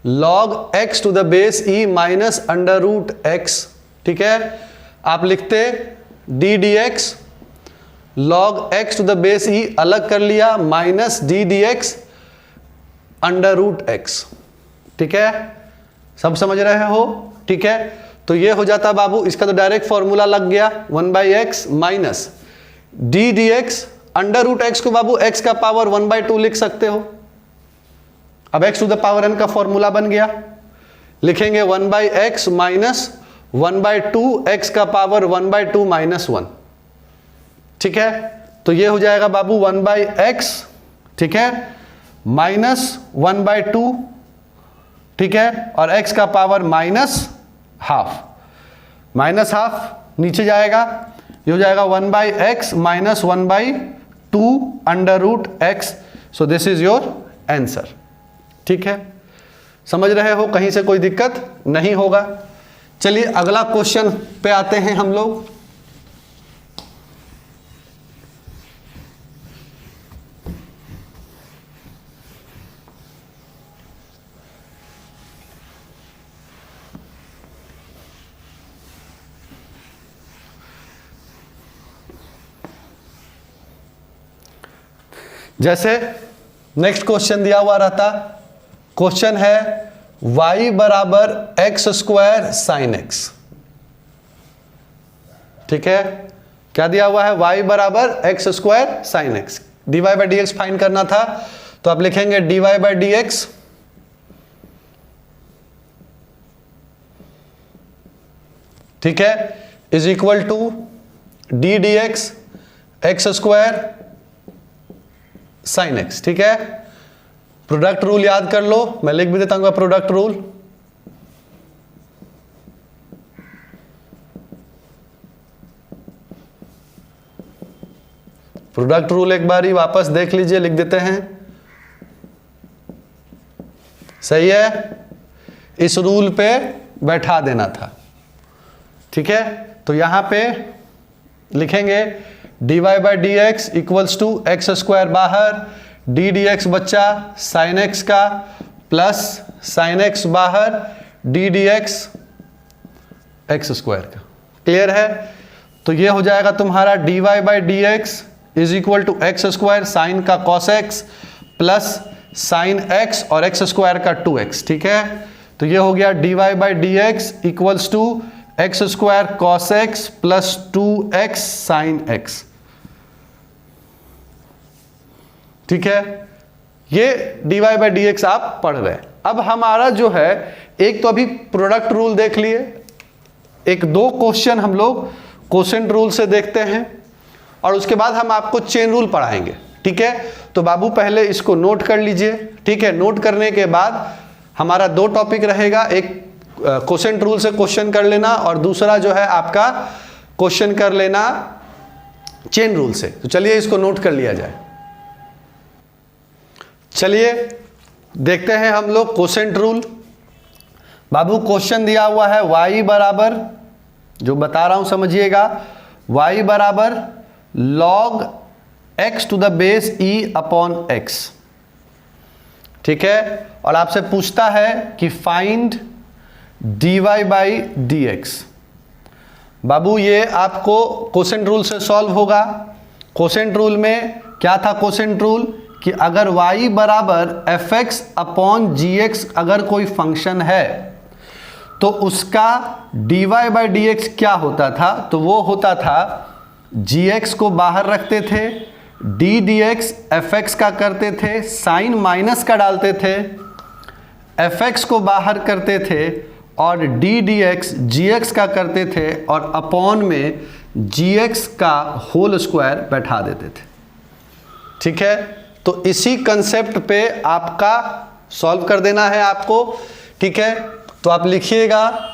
log x to the base e minus under root x. ठीक है, आप लिखते d dx log x to the base e, अलग कर लिया, minus d dx under root x. ठीक है, सब समझ रहे हो? ठीक है, तो ये हो जाता बाबू, इसका तो डायरेक्ट फॉर्मूला लग गया 1 by x minus d dx under root x को बाबू x का पावर 1/2 लिख सकते हो। अब x to the power n का फॉर्मूला बन गया, लिखेंगे 1 बाई एक्स माइनस 1/2 x का पावर 1/2 माइनस 1। ठीक है, तो ये हो जाएगा बाबू 1 बाई एक्स, ठीक है, -1/2, ठीक है, और x का पावर -½ -½ नीचे जाएगा, ये हो जाएगा 1/x - 1/2 √x। So this is your answer. ठीक है, समझ रहे हो, कहीं से कोई दिक्कत नहीं होगा। चलिए अगला क्वेश्चन पे आते हैं हम लोग। जैसे नेक्स्ट क्वेश्चन दिया हुआ रहता, क्वेश्चन है y बराबर x² sin x। ठीक है, क्या दिया हुआ है, y बराबर x² sin x। dy/dx find करना था, तो आप लिखेंगे dy/dx ठीक है is equal to d dx x² sin x। ठीक है, प्रोडक्ट रूल याद कर लो, मैं लिख भी देता हूं प्रोडक्ट रूल। प्रोडक्ट रूल एक बार ही वापस देख लीजिए, लिख देते हैं, सही है, इस रूल पे बैठा देना था। ठीक है, तो यहां पे लिखेंगे dy/dx इक्वल्स टू x² बाहर, d dx बच्चा sin x का प्लस sin x बाहर d dx x² का। क्लियर है, तो ये हो जाएगा तुम्हारा dy/dx is equal to x² sine का cos x plus sin x और x² का 2x। ठीक है, तो ये हो गया dy/dx equals to x² cos x plus 2x sin x। ठीक है, ये dy/dx आप पढ़ रहे हैं। अब हमारा जो है, एक तो अभी प्रोडक्ट रूल देख लिए, एक दो क्वेश्चन हम लोग कोसेंट रूल से देखते हैं, और उसके बाद हम आपको चेन रूल पढ़ाएंगे। ठीक है, तो बाबू पहले इसको नोट कर लीजिए। ठीक है, नोट करने के बाद हमारा दो टॉपिक रहेगा, एक कोसेंट रूल से क्वेश्चन कर लेना, और दूसरा जो है आपका क्वेश्चन कर लेना चेन रूल से। तो चलिए इसको नोट कर लिया जाए। चलिए देखते हैं हम लोग कोसेंट रूल। बाबू क्वेश्चन दिया हुआ है y बराबर, जो बता रहा हूं समझिएगा, y बराबर log x to the base e upon x। ठीक है, और आपसे पूछता है कि फाइंड dy/dx। बाबू ये आपको कोसेंट रूल से सॉल्व होगा। कोसेंट रूल में क्या था, कोसेंट रूल कि अगर y बराबर fx अपॉन gx अगर कोई फंक्शन है, तो उसका dy/dx क्या होता था, तो वो होता था gx को बाहर रखते थे, d dx fx का करते थे, साइन माइनस का डालते थे, fx को बाहर करते थे, और d dx gx का करते थे, और अपॉन में gx का होल स्क्वायर बैठा देते थे। ठीक है, तो इसी कंसेप्ट पे आपका सॉल्व कर देना है आपको। ठीक है, तो आप लिखिएगा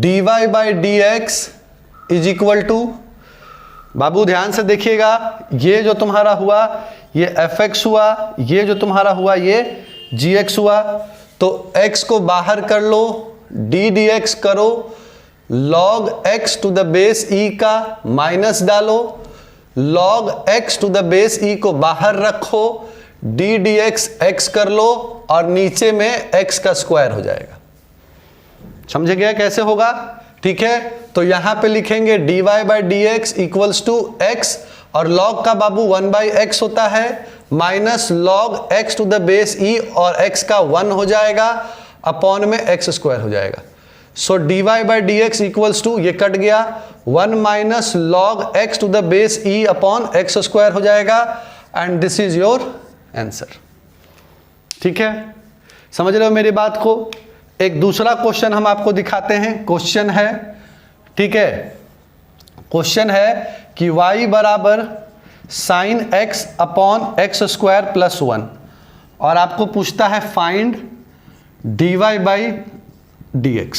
dy/dx इज इक्वल टू, बाबू ध्यान से देखिएगा, ये जो तुम्हारा हुआ ये fx हुआ, ये जो तुम्हारा हुआ ये gx हुआ, तो x को बाहर कर लो, d dx करो, log x to the base e का माइनस डालो, log x to the base e को बाहर रखो, d dx x कर लो, और नीचे में x का स्क्वायर हो जाएगा। समझ गया कैसे होगा? ठीक है, तो यहां पे लिखेंगे dy/dx इक्वल्स टू x, और log का बाबू 1/x होता है, minus log x to the base e, और x का 1 हो जाएगा, अपॉन में x² हो जाएगा। सो dy/dx इक्वल्स टू, ये कट गया, 1 minus log x to the base e upon x² हो जाएगा, and this is your answer. ठीक है, समझ रहे हो मेरी बात को? एक दूसरा क्वेश्चन हम आपको दिखाते हैं। क्वेश्चन है, ठीक है, क्वेश्चन है कि y बराबर sine x upon x² plus 1, और आपको पूछता है फाइंड dy बाई dx।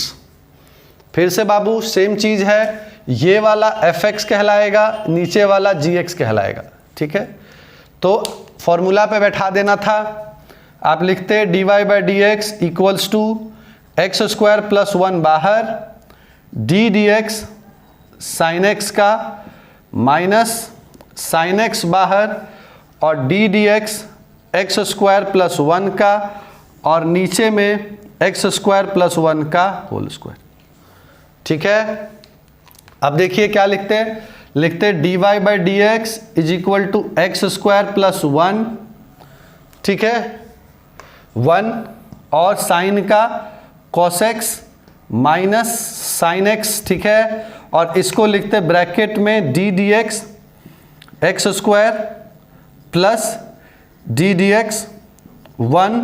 फिर से बाबू सेम चीज है, ये वाला fx कहलाएगा, नीचे वाला gx कहलाएगा, ठीक है। तो फॉर्मूला पे बैठा देना था, आप लिखते dy by dx equals to x square plus 1 बाहर, d dx साइन x का माइनस साइन x बाहर, और d dx x square plus 1 का, और नीचे में एक्स स्क्वायर प्लस 1 का होल स्क्वायर, ठीक है। अब देखिए क्या लिखते हैं, लिखते dy by D x is equal to x square plus 1, ठीक है, 1, और साइन का cos x minus sine x, ठीक है, और इसको लिखते ब्रैकेट में d dx x square plus d dx 1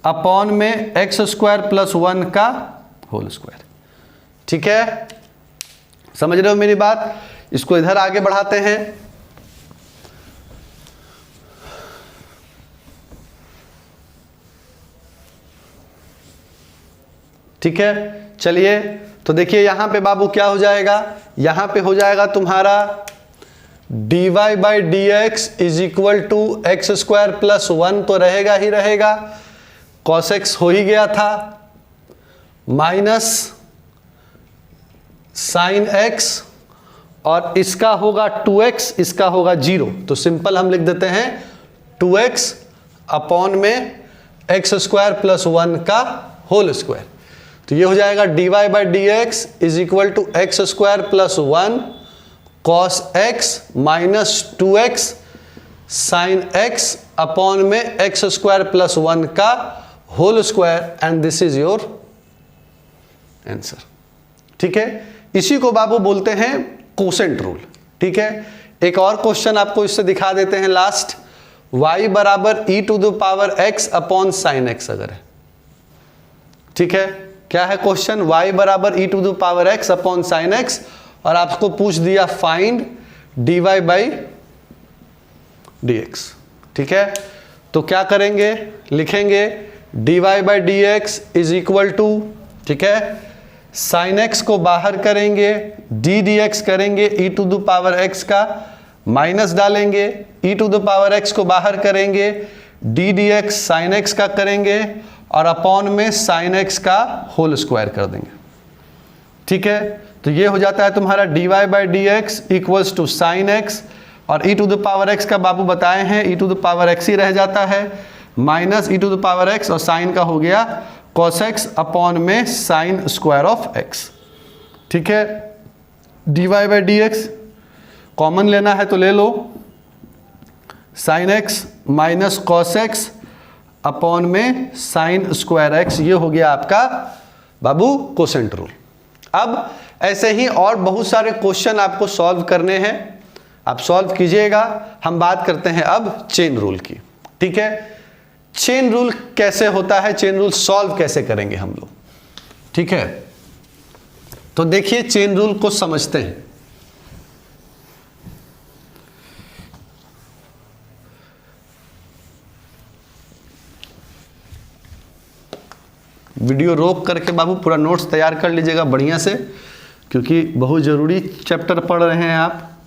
upon में एक्स स्क्वायर प्लस 1 का होल स्क्वायर, ठीक है। समझ रहे हो मेरी बात? इसको इधर आगे बढ़ाते हैं। ठीक है, चलिए तो देखिए यहां पे बाबू क्या हो जाएगा, यहां पे हो जाएगा तुम्हारा dy by D x is equal to x square plus 1 तो रहेगा ही रहेगा, cos x हो ही गया था, माइनस साइन x, और इसका होगा 2x, इसका होगा 0, तो सिंपल हम लिख देते हैं 2x अपॉन में एक्स स्क्वायर प्लस 1 का होल स्क्वायर। तो ये हो जाएगा dy by D x is equal to x square plus 1 cos x minus 2x sine x upon में एक्स स्क्वायर प्लस 1 का whole square, and this is your answer, ठीक है। इसी को बाबू बोलते हैं कोसेंट रूल, ठीक है। एक और क्वेश्चन आपको इससे दिखा देते हैं लास्ट, y बराबर e to the power x upon sine x अगर है, ठीक है। क्या है क्वेश्चन, y बराबर e to the power x upon sine x, और आपको पूछ दिया फाइंड dy बाई dx, ठीक है। तो क्या करेंगे, लिखेंगे dy by D x is equal to, ठीक है, साइन x को बाहर करेंगे, d dx करेंगे e to the power x का, माइनस डालेंगे, e to the power x को बाहर करेंगे, d dx साइन x का करेंगे, और अपॉन में साइन x का होल स्क्वायर कर देंगे, ठीक है। तो ये हो जाता है तुम्हारा dy by D x equals to sine x, और e to the power x का बाबू बताए हैं e to the power x ही रह जाता है, minus e to the power x, और साइन का हो गया cos x अपॉन में साइन स्क्वायर ऑफ x, ठीक है। dy by D x common लेना है तो ले लो, sine x minus cos x upon में साइन स्क्वायर x, ये हो गया आपका बाबू कोसेंट रूल। अब ऐसे ही और बहुत सारे क्वेश्चन आपको सॉल्व करने हैं, आप सॉल्व कीजिएगा। हम बात करते हैं अब चेन रूल की, ठीक है। चेन रूल कैसे होता है, चेन रूल सॉल्व कैसे करेंगे हम लोग, ठीक है। तो देखिए चेन रूल को समझते हैं। वीडियो रोक करके बाबू पूरा नोट्स तैयार कर लीजिएगा बढ़िया से, क्योंकि बहुत ज़रूरी चैप्टर पढ़ रहे हैं आप,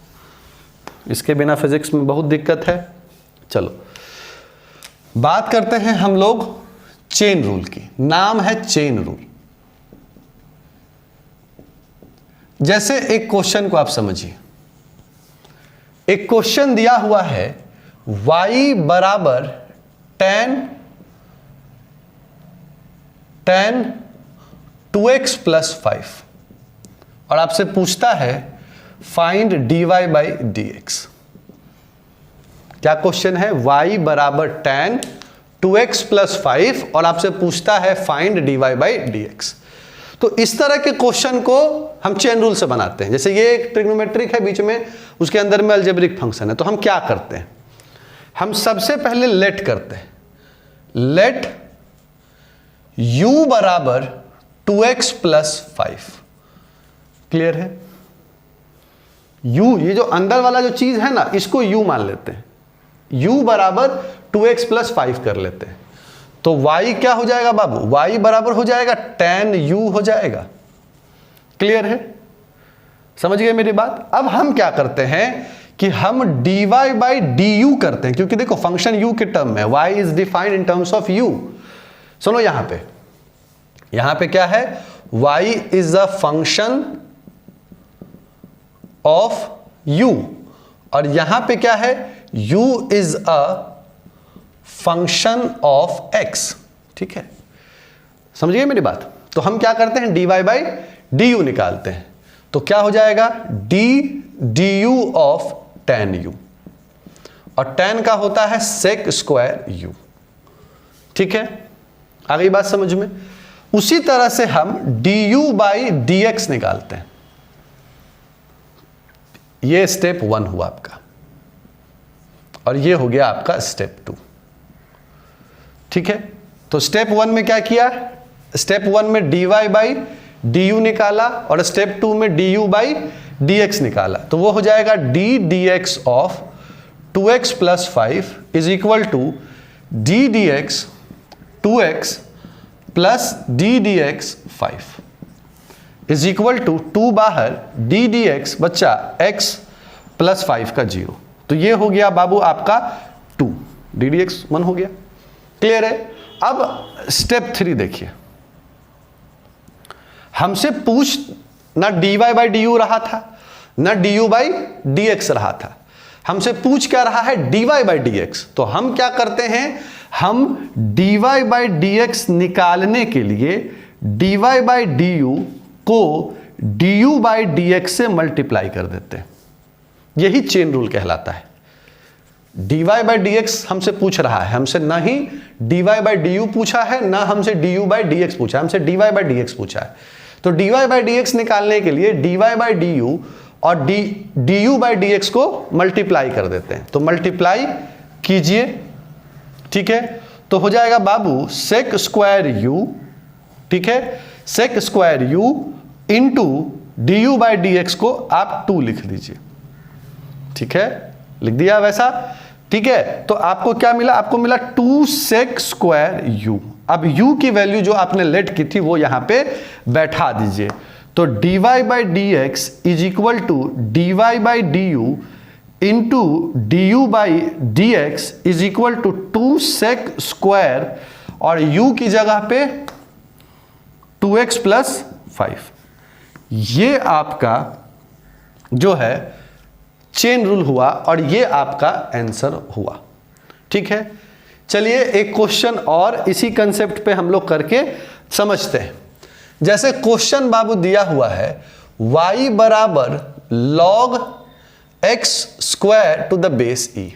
इसके बिना फिजिक्स में बहुत दिक्कत है। चलो बात करते हैं हम लोग चेन रूल की, नाम है चेन रूल। जैसे एक क्वेश्चन को आप समझिए, एक क्वेश्चन दिया हुआ है y बराबर tan 2x प्लस 5, और आपसे पूछता है find dy by D x. क्या क्वेश्चन है, y बराबर tan 2x प्लस 5, और आपसे पूछता है find dy by D x. तो इस तरह के क्वेश्चन को हम चेन रूल से बनाते हैं। जैसे ये एक ट्रिग्नोमेट्रिक है बीच में, उसके अंदर में अलजेब्रिक फंक्शन है, तो हम क्या करते हैं, हम सबसे पहले लेट करते हैं, लेट u बराबर 2x प्लस 5। क्लियर है, u ये जो अंदर वाला जो चीज है ना, इसको u मान लेते हैं, u बराबर 2x प्लस 5 कर लेते हैं। तो y क्या हो जाएगा बाबू, y बराबर हो जाएगा tan u हो जाएगा। क्लियर है, समझ गए मेरी बात। अब हम क्या करते हैं कि हम dy बाई du करते हैं, क्योंकि देखो फंक्शन u के टर्म में, y is defined in terms of u। सुनो यहां पे क्या है, y is a function of u, और यहां पे क्या है, u is a function of x। ठीक है, समझिए मेरी बात। तो हम क्या करते हैं, dy बाई du निकालते हैं। तो क्या हो जाएगा, d du of tan u, और tan का होता है sec स्क्वायर u। ठीक है, आ गई बात समझ में। उसी तरह से हम du बाई dx निकालते हैं। ये स्टेप 1 हुआ आपका, और ये हो गया आपका स्टेप 2। ठीक है, तो स्टेप 1 में क्या किया, स्टेप 1 में dy बाई du निकाला, और स्टेप 2 में du बाई dx निकाला। तो वो हो जाएगा d dx of 2x plus 5 is equal to d dx 2x plus d dx 5 is equal to 2 बाहर d dx बच्चा x प्लस 5 का 0। तो ये हो गया बाबू आपका 2, d dx 1 हो गया। क्लियर है। अब स्टेप 3 देखिए, हमसे पूछ ना dy बाई du रहा था, ना du बाई dx रहा था, हमसे पूछ क्या रहा है, dy बाई dx। तो हम क्या करते हैं, हम dy बाई dx निकालने के लिए dy बाई du को du बाई dx से मल्टीप्लाई कर देते हैं। यही चेन रूल कहलाता है। dy बाई dx हमसे पूछ रहा है, हमसे ना ही dy बाई du पूछा है, ना हमसे du बाई dx पूछा है, हमसे dy बाई dx पूछा है। तो dy बाई dx निकालने के लिए dy बाई du और du बाई dx को मल्टीप्लाई कर देते हैं। तो मल्टीप्लाई कीजिए, ठीक है, तो हो जाएगा बाबू sec स्क्वायर u, ठीक है, sec square u into du by dx को आप 2 लिख दीजिए। ठीक है, लिख दिया वैसा। ठीक है, तो आपको क्या मिला, आपको मिला 2 sec स्क्वायर u। अब u की वैल्यू जो आपने लेट की थी वो यहां पे बैठा दीजिए। तो dy by dx is equal to dy by du into du by dx is equal to 2 sec square, और u की जगह पे 2x प्लस 5। ये आपका जो है चेन रूल हुआ, और ये आपका आंसर हुआ। ठीक है, चलिए एक क्वेश्चन और इसी कंसेप्ट पे हम लोग करके समझते हैं। जैसे क्वेश्चन बाबू दिया हुआ है y बराबर log x square to the base e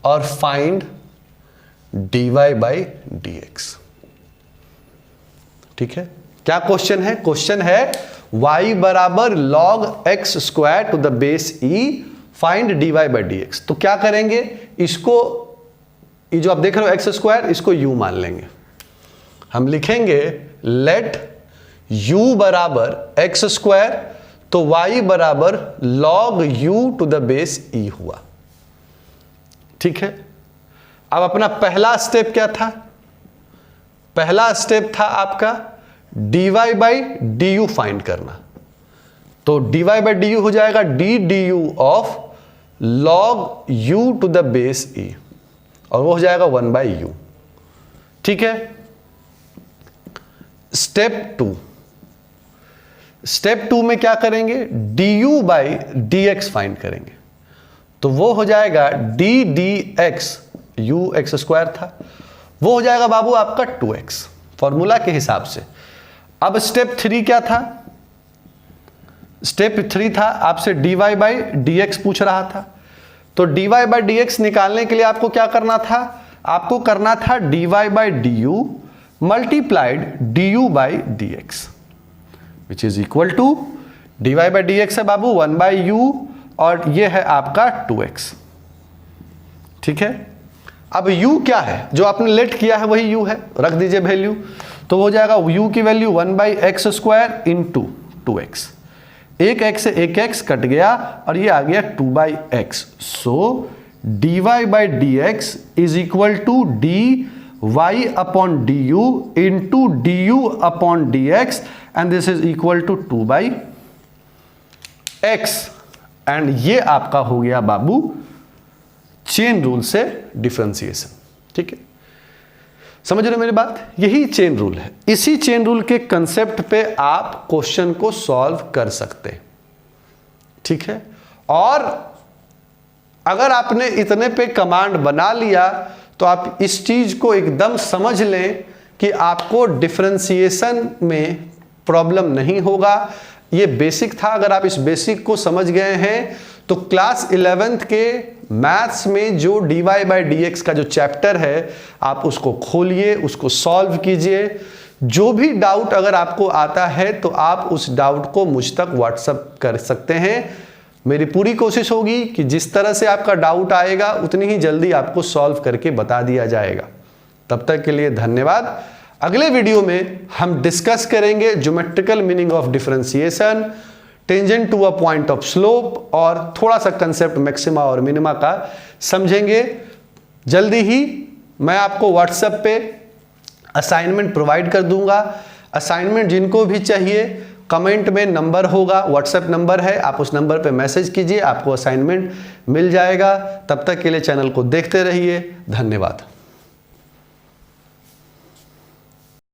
और फाइंड dy बाई dx। ठीक है, क्या क्वेश्चन है, क्वेश्चन है y बराबर log x square to the base e find dy by dx। तो क्या करेंगे, इसको, ये जो आप देख रहे हो x स्क्वायर, इसको u मान लेंगे। हम लिखेंगे लेट u बराबर x स्क्वायर, तो y बराबर log u to the base e हुआ। ठीक है, अब अपना पहला स्टेप क्या था, पहला स्टेप था आपका dy बाई du फाइंड करना। तो dy बाई du हो जाएगा d du of log u to the base e, और वो हो जाएगा 1 बाई u। ठीक है, स्टेप 2, स्टेप 2 में क्या करेंगे, du बाई dx फाइंड करेंगे। तो वो हो जाएगा d dx, u x square था, वो हो जाएगा बाबू आपका 2x फॉर्मूला के हिसाब से। अब स्टेप 3 क्या था, स्टेप 3 था आपसे dy बाई dx पूछ रहा था। तो dy बाई dx निकालने के लिए आपको क्या करना था, आपको करना था dy by du multiplied du by dx which is equal to dy by dx है बाबू 1 बाई u, और ये है आपका 2x। ठीक है, अब u क्या है, जो आपने लेट किया है वही u है, रख दीजिए वैल्यू। तो हो जाएगा u की value 1 by x square into 2x, एक x से एक x कट गया, और ये आ गया 2 by x. So dy by D x is equal to d y upon d u into d u upon d x and this is equal to 2 by x. And ये आपका हो गया बाबू चेन रूल से differentiation. ठीक है, समझ रहे हो मेरी बात? यही चेन रूल है। इसी चेन रूल के कंसेप्ट पे आप क्वेश्चन को सॉल्व कर सकते हैं। ठीक है, और अगर आपने इतने पे कमांड बना लिया तो आप इस चीज को एकदम समझ लें कि आपको डिफरेंशिएशन में प्रॉब्लम नहीं होगा। ये बेसिक था, अगर आप इस बेसिक को समझ गए हैं तो क्लास 11th के मैथ्स में जो dy बाई डी एक्स का जो चैप्टर है आप उसको खोलिए, उसको सॉल्व कीजिए। जो भी डाउट अगर आपको आता है तो आप उस डाउट को मुझ तक व्हाट्सएप कर सकते हैं। मेरी पूरी कोशिश होगी कि जिस तरह से आपका डाउट आएगा उतनी ही जल्दी आपको सॉल्व करके बता दिया जाएगा। तब तक के लिए धन्यवाद। अगले वीडियो में हम डिस्कस करेंगे geometrical meaning of differentiation, tangent to a point of slope और थोड़ा सा कंसेप्ट मैक्सिमा और मिनिमा का समझेंगे। जल्दी ही मैं आपको व्हाट्सएप पे असाइनमेंट प्रोवाइड कर दूंगा। असाइनमेंट जिनको भी चाहिए कमेंट में नंबर होगा, व्हाट्सएप नंबर है, आप उस नंबर पे मैसेज कीजिए, आपको असाइनमेंट मिल जाएगा। तब तक के लिए चैनल को देखते रहिए। धन्यवाद।